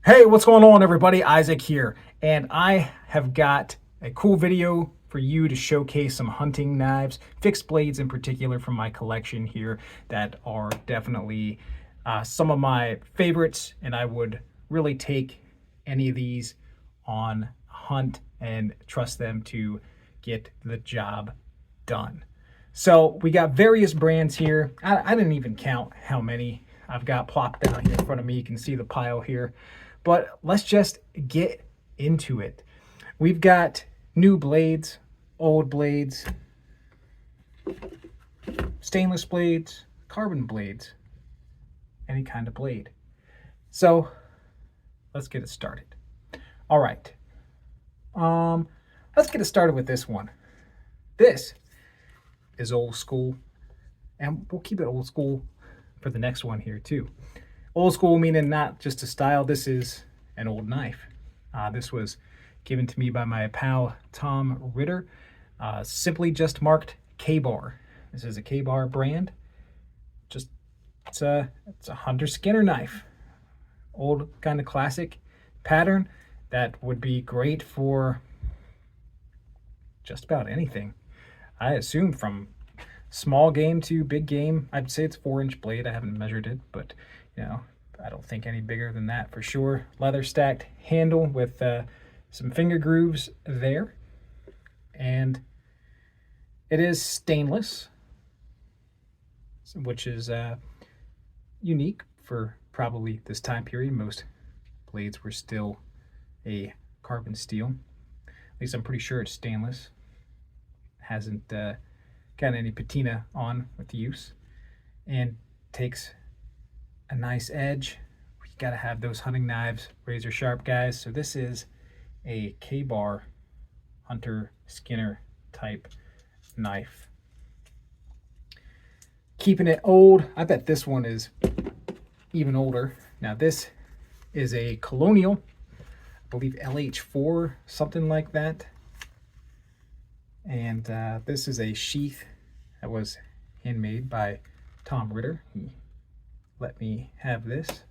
Hey, what's going on, everybody? Isaac here, and I have got a cool video for you to showcase some hunting knives, fixed blades in particular, from my collection here that are definitely some of my favorites, and I would really take any of these on a hunt and trust them to get the job done. So we got various brands here. I didn't even count how many I've got plopped down here in front of me. You can see the pile here. But let's just get into it. We've got new blades, old blades, stainless blades, carbon blades, any kind of blade. So let's get it started. All right. Let's get it started with this one. This is old school, and we'll keep it old school for the next one here too. Old school meaning not just a style. This is an old knife. This was given to me by my pal Tom Ritter. Simply just marked K-Bar. This is a K-Bar brand. It's a Hunter Skinner knife. Old kind of classic pattern that would be great for just about anything. I assume from small game to big game. I'd say it's 4-inch blade. I haven't measured it, but I don't think any bigger than that for sure. Leather stacked handle with some finger grooves there. And it is stainless, which is unique for probably this time period. Most blades were still a carbon steel. At least I'm pretty sure it's stainless. Hasn't got any patina on with use, and takes a nice edge. You gotta have those hunting knives, razor sharp, guys. So this is a K-Bar Hunter Skinner type knife. Keeping it old. I bet this one is even older. Now this is a colonial, I believe LH4, something like that. And this is a sheath that was handmade by Tom Ritter. He let me have this.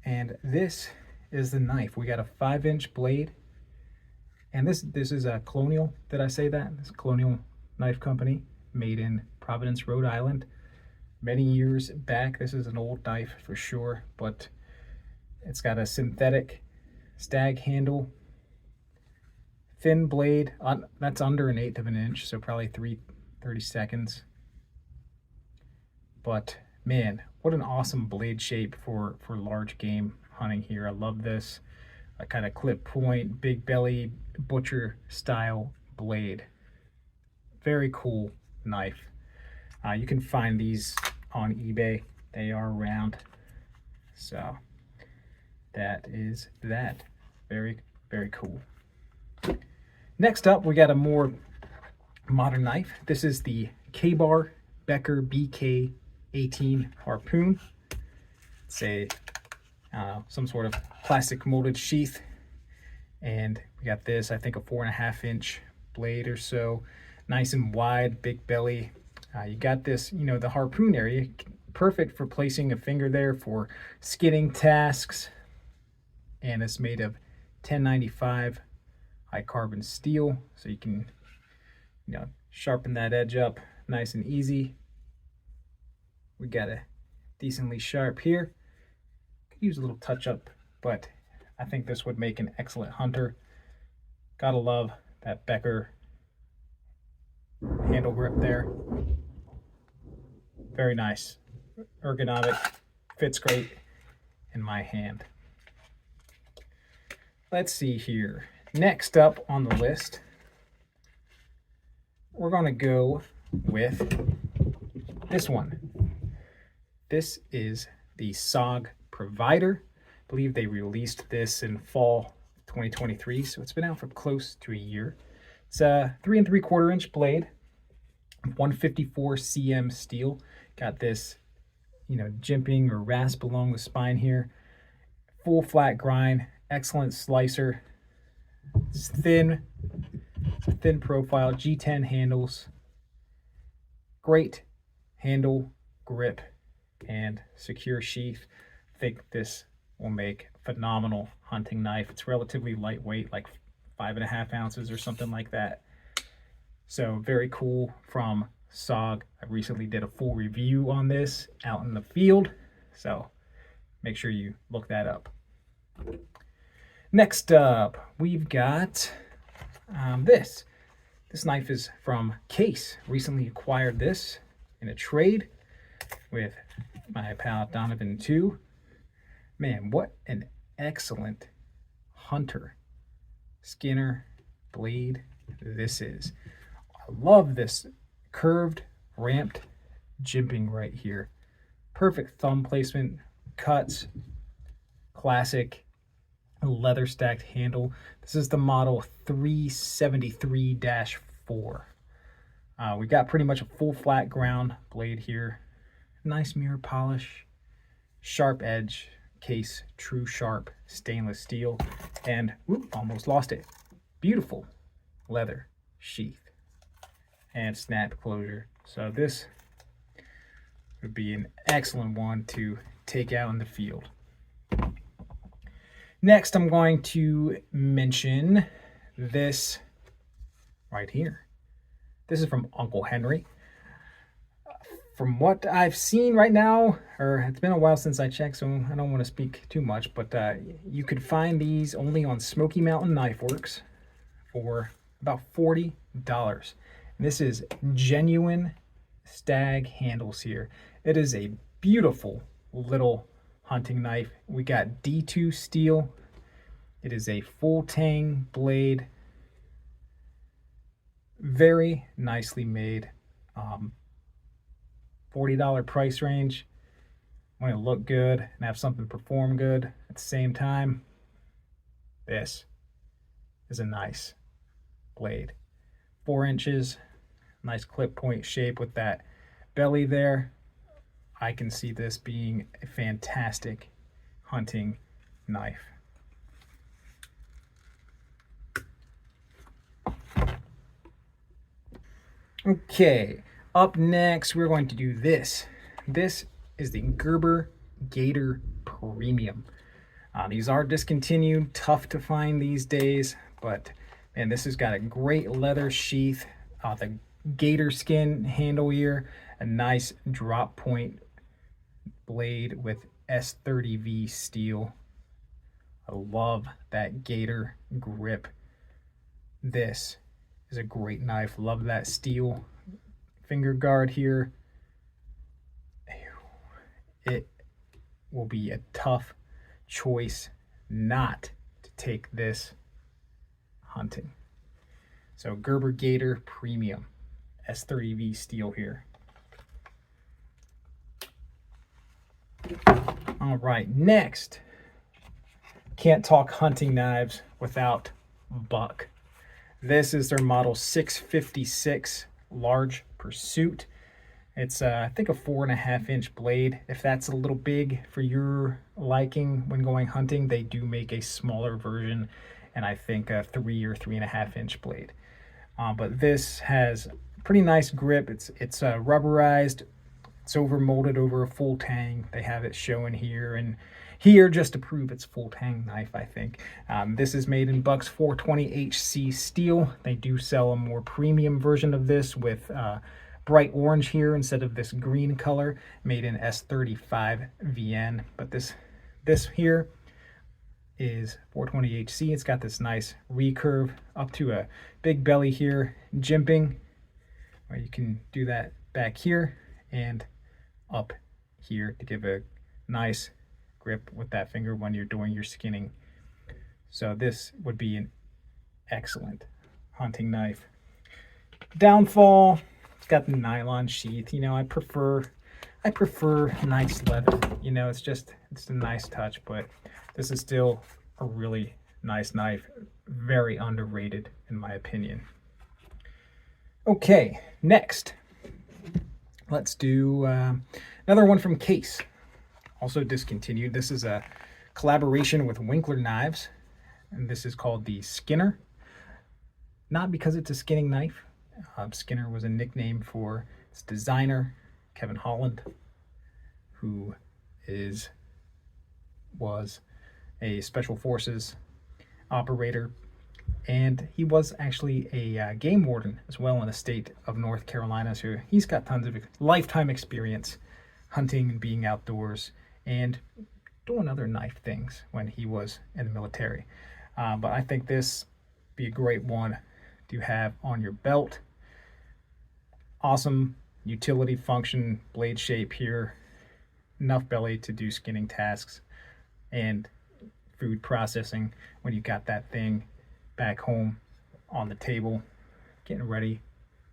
And this is the knife. We got a 5-inch blade. And this is a Colonial. Did I say that? This Colonial Knife Company, made in Providence, Rhode Island, many years back. This is an old knife for sure, but it's got a synthetic stag handle, thin blade. That's under 1/8 of an inch, so probably 3/32. But man, what an awesome blade shape for large game hunting here. I love this. A kind of clip point, big belly, butcher style blade. Very cool knife. You can find these on eBay. They are around. So that is that. Very, very cool. Next up, we got a more modern knife. This is the K-Bar Becker BK18 Harpoon. It's a some sort of plastic molded sheath, and we got this, I think, a 4.5-inch blade or so, nice and wide, big belly. You got this, the harpoon area, perfect for placing a finger there for skinning tasks, and it's made of 1095 high carbon steel, so you can sharpen that edge up nice and easy. We got a decently sharp here. Could use a little touch up, but I think this would make an excellent hunter. Gotta love that Becker handle grip there. Very nice, ergonomic, fits great in my hand. Let's see here. Next up on the list, we're gonna go with this one. This is the SOG Provider. I believe they released this in fall 2023, so it's been out for close to a year. It's a 3 3/4-inch blade, 154 cm steel. Got this, jimping or rasp along the spine here. Full flat grind, excellent slicer. It's thin profile, G10 handles. Great handle grip and secure sheath. I think this will make a phenomenal hunting knife. It's relatively lightweight, like 5.5 ounces or something like that. So very cool from SOG. I recently did a full review on this out in the field, so make sure you look that up. Next up, we've got this. This knife is from Case. Recently acquired this in a trade with my pal Donovan 2. Man, what an excellent hunter skinner blade this is. I love this curved, ramped jimping right here. Perfect thumb placement, cuts, classic leather stacked handle. This is the model 373-4. We got pretty much a full flat ground blade here. Nice mirror polish, sharp edge, Case true sharp stainless steel, and almost lost it. Beautiful leather sheath and snap closure. So this would be an excellent one to take out in the field. Next, I'm going to mention this right here. This is from Uncle Henry. From what I've seen right now, or it's been a while since I checked, so I don't want to speak too much, but you could find these only on Smoky Mountain Knife Works for about $40. And this is genuine stag handles here. It is a beautiful little hunting knife. We got D2 steel. It is a full tang blade. Very nicely made. $40 price range. Want to look good and have something perform good at the same time. This is a nice blade. 4 inches, nice clip point shape with that belly there. I can see this being a fantastic hunting knife. Okay, up next we're going to do this. This is the Gerber Gator Premium. These are discontinued, tough to find these days, but man, this has got a great leather sheath, the gator skin handle here, a nice drop point blade with S30V steel. I love that gator grip. This is a great knife. Love that steel finger guard here. It will be a tough choice not to take this hunting. So Gerber Gator Premium, S30V steel here. All right, next, can't talk hunting knives without Buck. This is their model 656 large pursuit. It's I think a 4.5 inch blade. If that's a little big for your liking when going hunting, they do make a smaller version, and I think a 3 or 3.5 inch blade. But this has pretty nice grip. It's rubberized. It's over molded over a full tang. They have it showing here and here just to prove it's full tang knife, I think. This is made in Buck's 420HC steel. They do sell a more premium version of this with bright orange here instead of this green color, made in S35 VN. But this here is 420HC. It's got this nice recurve up to a big belly here, jimping, where you can do that back here and up here to give a nice grip with that finger when you're doing your skinning. So this would be an excellent hunting knife. Downfall, it's got the nylon sheath. You know, I prefer nice leather. You know, it's a nice touch, but this is still a really nice knife. Very underrated in my opinion. Okay, next, let's do another one from Case. Also discontinued. This is a collaboration with Winkler Knives, and this is called the Skinner. Not because it's a skinning knife. Skinner was a nickname for its designer, Kevin Holland, who was a special forces operator, and he was actually a game warden as well in the state of North Carolina. So he's got tons of lifetime experience hunting and being outdoors and doing other knife things when he was in the military. But I think this be a great one to have on your belt. Awesome utility function, blade shape here, enough belly to do skinning tasks and food processing when you got that thing back home on the table, getting ready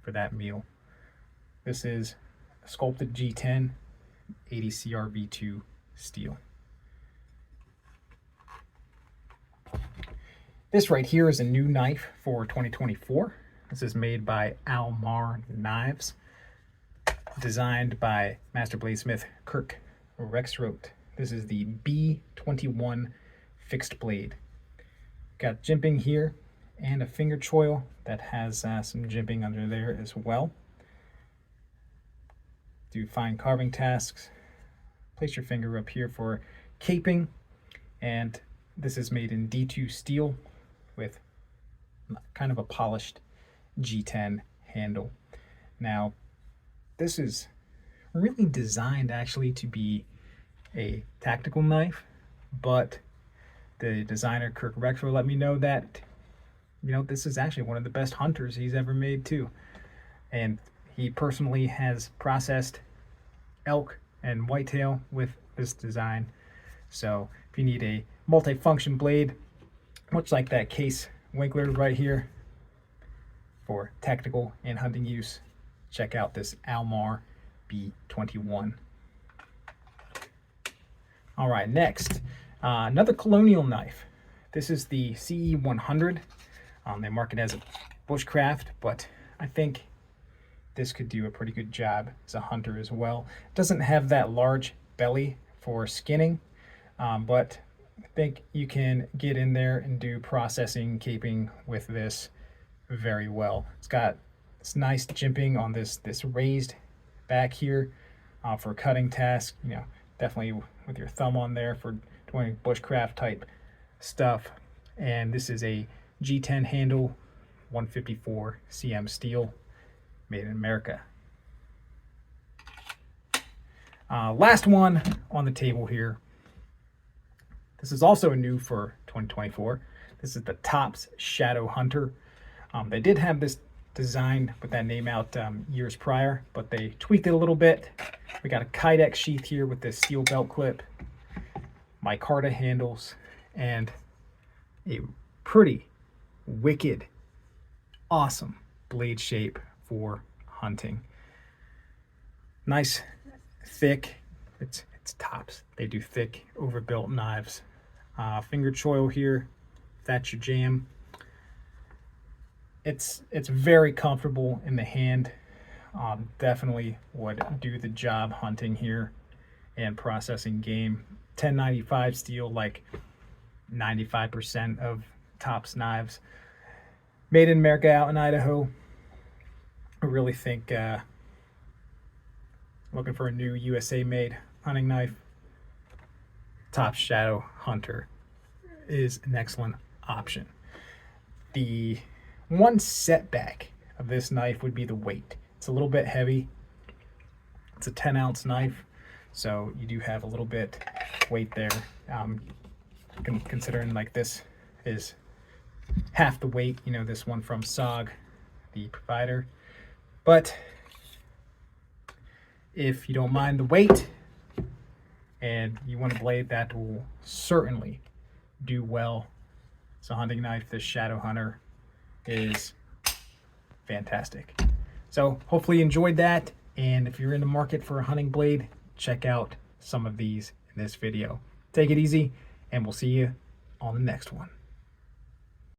for that meal. This is a sculpted G10 80 CRV2 steel. This right here is a new knife for 2024. This is made by Almar Knives, designed by master bladesmith Kirk Rexroth. This is the B21 fixed blade. Got jimping here and a finger choil that has some jimping under there as well. Do fine carving tasks. Place your finger up here for caping, and this is made in D2 steel with kind of a polished G10 handle. Now, this is really designed actually to be a tactical knife, but the designer Kirk Rexroth let me know that, you know, this is actually one of the best hunters he's ever made too. And he personally has processed elk and whitetail with this design. So if you need a multi-function blade, much like that Case Winkler right here, for tactical and hunting use, check out this Almar B21. All right, next, another colonial knife. This is the CE100. They market as a bushcraft, but I think this could do a pretty good job as a hunter as well. It doesn't have that large belly for skinning, but I think you can get in there and do processing, caping with this very well. It's got this nice jimping on this raised back here for cutting tasks. You know, definitely with your thumb on there for doing bushcraft type stuff. And this is a G10 handle, 154 cm steel, made in America. Last one on the table here. This is also new for 2024. This is the Tops Shadow Hunter. They did have this designed with that name out years prior, but they tweaked it a little bit. We got a Kydex sheath here with this steel belt clip, micarta handles, and a pretty wicked, awesome blade shape for hunting. Nice, thick, it's Tops. They do thick, overbuilt knives. Finger choil here, if that's your jam. It's very comfortable in the hand. Definitely would do the job hunting here and processing game. 1095 steel, like 95% of Tops knives. Made in America out in Idaho. I really think looking for a new USA made hunting knife, Tops Shadow Hunter is an excellent option. The one setback of this knife would be the weight. It's a little bit heavy. It's a 10-ounce knife, so you do have a little bit weight there. Considering like this is half the weight, you know, this one from SOG, the provider. But if you don't mind the weight and you want a blade that will certainly do well as a hunting knife, this Shadow Hunter is fantastic. So hopefully you enjoyed that, and if you're in the market for a hunting blade, check out some of these in this video. Take it easy, and we'll see you on the next one.